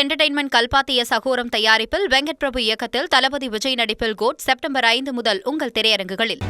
Entertainment கல்பாத்திய சகோரம் தயாரிப்பில் வெங்கட் பிரபு இயக்கத்தில் தளபதி விஜய் நடிப்பில் கோட் செப்டம்பர் 5 முதல் உங்கள் திரையரங்குகளில்.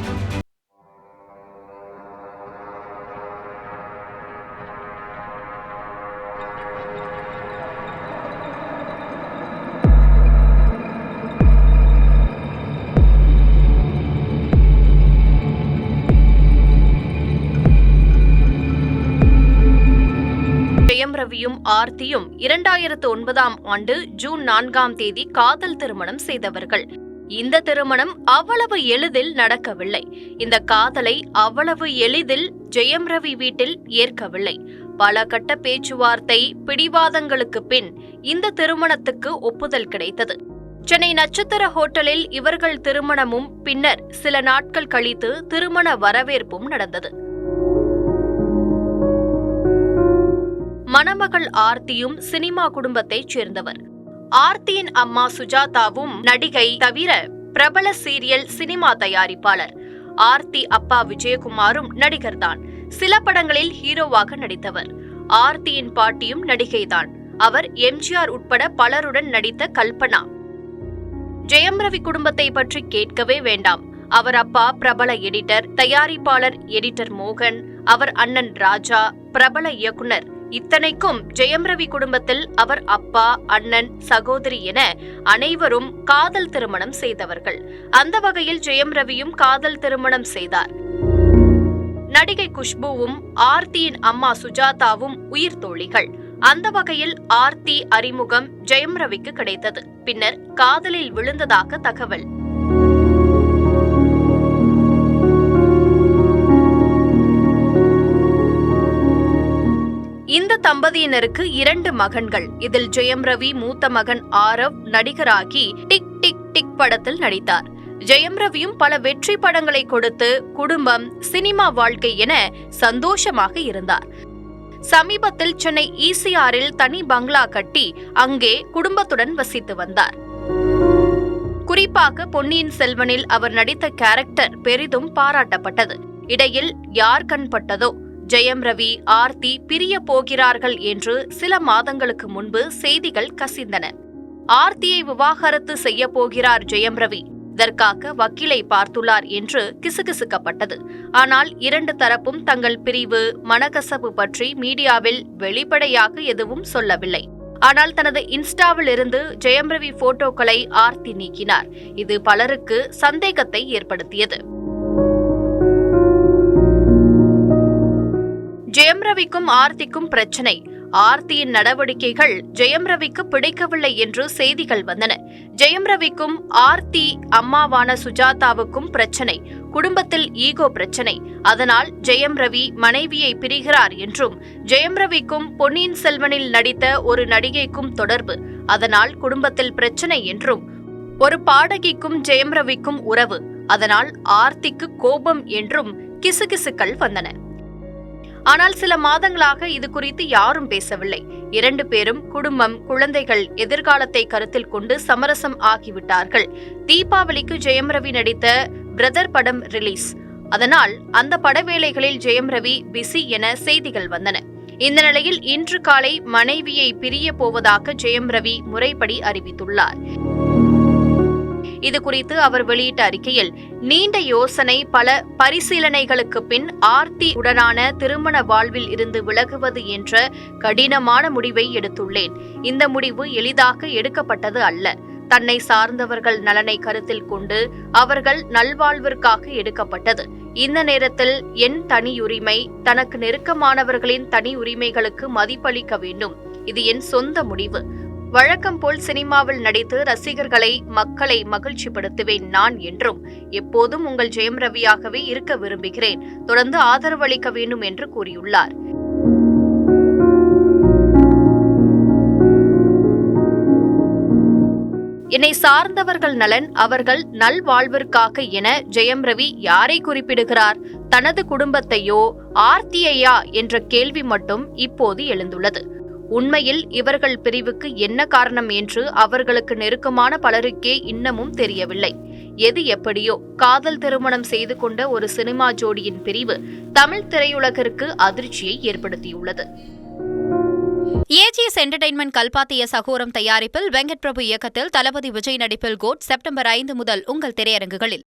ஜெயம் ரவியும் ஆர்த்தியும் 2009ஆம் ஆண்டு ஜூன் 4ஆம் தேதி காதல் திருமணம் செய்தவர்கள். இந்த திருமணம் அவ்வளவு எளிதில் நடக்கவில்லை. இந்த காதலை அவ்வளவு எளிதில் ஜெயம் ரவி வீட்டில் ஏற்கவில்லை. பல கட்ட பேச்சுவார்த்தை, பிடிவாதங்களுக்கு பின் இந்த திருமணத்துக்கு ஒப்புதல் கிடைத்தது. சென்னை நட்சத்திர ஹோட்டலில் இவர்கள் திருமணமும் பின்னர் சில நாட்கள் கழித்து திருமண வரவேற்பும் நடந்தது. மணமகள் ஆர்த்தியும் சினிமா குடும்பத்தைச் சேர்ந்தவர். ஆர்த்தியின் அம்மா சுஜாதாவும் நடிகை தவிர பிரபல சீரியல் சினிமா தயாரிப்பாளர். ஆர்த்தி அப்பா விஜயகுமாரும் நடிகர்தான். சில படங்களில் ஹீரோவாக நடித்தவர். ஆர்த்தியின் பாட்டியும் நடிகைதான். அவர் எம்ஜிஆர் உட்பட பலருடன் நடித்த கல்பனா. ஜெயம் ரவி குடும்பத்தை பற்றி கேட்கவே வேண்டாம். அவர் அப்பா பிரபல எடிட்டர், தயாரிப்பாளர் எடிட்டர் மோகன், அவர் அண்ணன் ராஜா பிரபல இயக்குனர். இத்தனைக்கும் ஜெயம் ரவி குடும்பத்தில் அவர் அப்பா, அண்ணன், சகோதரி என அனைவரும் காதல் திருமணம் செய்தவர்கள். அந்த வகையில் ஜெயம் ரவியும் காதல் திருமணம் செய்தார். நடிகை குஷ்புவும் ஆர்த்தியின் அம்மா சுஜாதாவும் உயிர் தோழிகள். அந்த வகையில் ஆர்த்தி அறிமுகம் ஜெயம் ரவிக்கு கிடைத்தது. பின்னர் காதலில் விழுந்ததாக தகவல். இந்த தம்பதியினருக்கு 2 மகன்கள். இதில் ஜெயம் ரவி மூத்த மகன் ஆரவ் நடிகராகி டிக் டிக் டிக் படத்தில் நடித்தார். ஜெயம் ரவியும் பல வெற்றி படங்களை கொடுத்து குடும்பம், சினிமா வாழ்க்கை என சந்தோஷமாக இருந்தார். சமீபத்தில் சென்னை ECRல் தனி பங்களா கட்டி அங்கே குடும்பத்துடன் வசித்து வந்தார். குறிப்பாக பொன்னியின் செல்வனில் அவர் நடித்த கேரக்டர் பெரிதும் பாராட்டப்பட்டது. இடையில் யார் கண்பட்டதோ ஜெயம் ரவி, ஆர்த்தி பிரிய போகிறார்கள் என்று சில மாதங்களுக்கு முன்பு செய்திகள் கசிந்தன. ஆர்த்தியை விவாகரத்து செய்ய போகிறார் ஜெயம் ரவி. இதற்காக வக்கீலை பார்த்துள்ளார் என்று கிசுகிசுக்கப்பட்டது. ஆனால் 2 தரப்பும் தங்கள் பிரிவு, மனக்கசப்பு பற்றி மீடியாவில் வெளிப்படையாக எதுவும் சொல்லவில்லை. ஆனால் தனது இன்ஸ்டாவில் இருந்து ஜெயம் ரவி போட்டோக்களை ஆர்த்தி நீக்கினார். இது பலருக்கு சந்தேகத்தை ஏற்படுத்தியது. ஜெயம் ரவிக்கும் ஆர்த்திக்கும் பிரச்சனை. ஆர்த்தியின் நடவடிக்கைகள் ஜெயம் ரவிக்கு பிடிக்கவில்லை என்று செய்திகள் வந்தன. ஜெயம் ரவிக்கும் ஆர்த்தி அம்மாவான சுஜாதாவுக்கும் பிரச்சனை. குடும்பத்தில் ஈகோ பிரச்சனை. அதனால் ஜெயம் ரவி மனைவியை பிரிகிறார் என்றும், ஜெயம் ரவிக்கும் பொன்னியின் செல்வனில் நடித்த ஒரு நடிகைக்கும் தொடர்பு, அதனால் குடும்பத்தில் பிரச்சனை என்றும், ஒரு பாடகிக்கும் ஜெயம் ரவிக்கும் உறவு, அதனால் ஆர்த்திக்கு கோபம் என்றும் கிசுகிசுக்கள் வந்தன. ஆனால் சில மாதங்களாக இது குறித்து யாரும் பேசவில்லை. 2 பேரும் குடும்பம், குழந்தைகள், எதிர்காலத்தை கருத்தில் கொண்டு சமரசம் ஆகிவிட்டார்கள். தீபாவளிக்கு ஜெயம் ரவி நடித்த பிரதர் படம் ரிலீஸ். அதனால் அந்த படவேளைகளில் ஜெயம் ரவி பிஸி என செய்திகள் வந்தன. இந்த நிலையில் இன்று காலை மனைவியை பிரிய போவதாக ஜெயம் ரவி முறைப்படி அறிவித்துள்ளார். இது குறித்து அவர் வெளியிட்ட அறிக்கையில், நீண்ட யோசனை, பல பரிசீலனைகளுக்கு பின் ஆர்த்தி உடனான திருமண வாழ்வில் இருந்து விலகுவது என்ற கடினமான முடிவை எடுத்துள்ளேன். இந்த முடிவு எளிதாக எடுக்கப்பட்டது அல்ல. தன்னை சார்ந்தவர்கள் நலனை கருத்தில் கொண்டு அவர்கள் நல்வாழ்விற்காக எடுக்கப்பட்டது. இந்த நேரத்தில் என் தனியுரிமை, தனக்கு நெருக்கமானவர்களின் தனி உரிமைகளுக்கு மதிப்பளிக்க வேண்டும். இது என் சொந்த முடிவு. வழக்கம் போல் சினிமாவில் நடித்து ரசிகர்களை, மக்களை மகிழ்ச்சிப்படுத்துவேன் நான் என்றும், எப்போதும் உங்கள் ஜெயம் ரவியாகவே இருக்க விரும்புகிறேன். தொடர்ந்து ஆதரவளிக்க வேண்டும் என்று கூறியுள்ளார். என்னை சார்ந்தவர்கள் நலன், அவர்கள் நல்வாழ்விற்காக என ஜெயம் ரவி யாரை குறிப்பிடுகிறார்? தனது குடும்பத்தையோ ஆர்த்தியையா என்ற கேள்வி மட்டும் இப்போது எழுந்துள்ளது. உண்மையில் இவர்கள் பிரிவுக்கு என்ன காரணம் என்று அவர்களுக்கு நெருக்கமான பலருக்கே இன்னமும் தெரியவில்லை. எது எப்படியோ, காதல் திருமணம் செய்து கொண்ட ஒரு சினிமா ஜோடியின் பிரிவு தமிழ் திரையுலகிற்கு அதிர்ச்சியை ஏற்படுத்தியுள்ளது. ஏஜிஎஸ் என்டர்டைன்மெண்ட் கல்பாத்திய சகோரம் தயாரிப்பில் வெங்கட் பிரபு இயக்கத்தில் தளபதி விஜய் நடிப்பில் கோட் செப்டம்பர் 5 முதல் உங்கள் திரையரங்குகளில்.